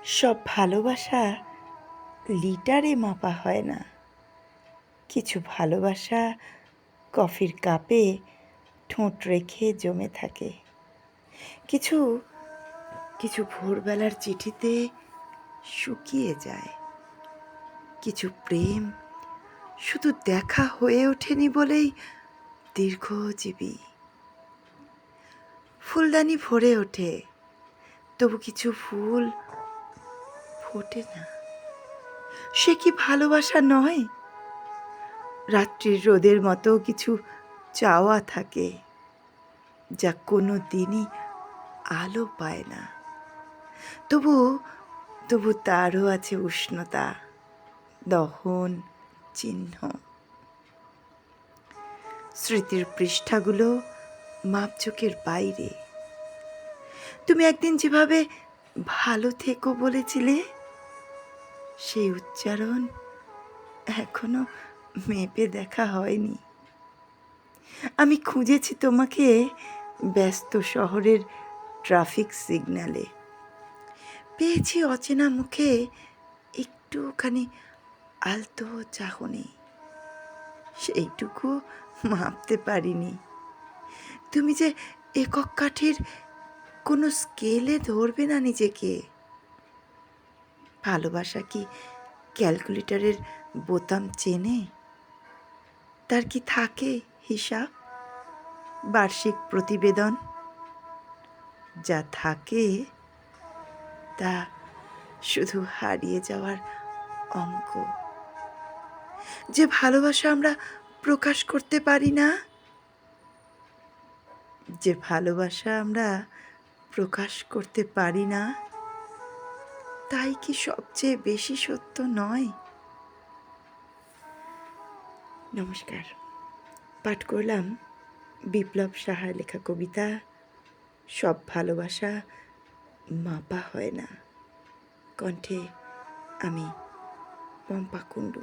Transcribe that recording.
সব ভালোবাসা লিটারে মাপা হয় না। কিছু ভালোবাসা কফির কাপে ঠোঁট রেখে জমে থাকে। কিছু কিছু ভোরবেলার চিঠিতে শুকিয়ে যায়। কিছু প্রেম শুধু দেখা হয়ে ওঠেনি বলেই দীর্ঘজীবী। ফুলদানি ভরে ওঠে, তবু কিছু ফুল ফোটে না। সে কি ভালোবাসা নয়? রাত্রির রোদের মতো কিছু চাওয়া থাকে, যা কোনো দিনই আলো পায় না। তবু তবু তারও আছে উষ্ণতা, দহন চিহ্ন। স্মৃতির পৃষ্ঠাগুলো মাপজোকের বাইরে। তুমি একদিন যেভাবে ভালো থেকো বলেছিলে, সেই উচ্চারণ এখনো মেপে দেখা হয়নি। আমি খুঁজেছি তোমাকে ব্যস্ত শহরের ট্রাফিক সিগন্যালে। পেয়েছি অচেনা মুখে একটুখানি আলতো চাহনি। সেইটুকু মাপতে পারিনি। তুমি যে একক কাঠির কোনো স্কেলে ধরবে না নিজেকে। ভালোবাসা কি ক্যালকুলেটরের বোতাম চেনে? তার কি থাকে হিসাব, বার্ষিক প্রতিবেদন? যা থাকে তা শুধু হারিয়ে যাওয়ার অঙ্ক। যে ভালোবাসা আমরা প্রকাশ করতে পারি না, যে ভালোবাসা আমরা প্রকাশ করতে পারি না, তাই কি সবচেয়ে বেশি সত্য নয়? নমস্কার। পাঠ করলাম বিপ্লব সাহার লেখা কবিতা সব ভালোবাসা মাপা হয় না। কণ্ঠে আমি পম্পা কুণ্ডু।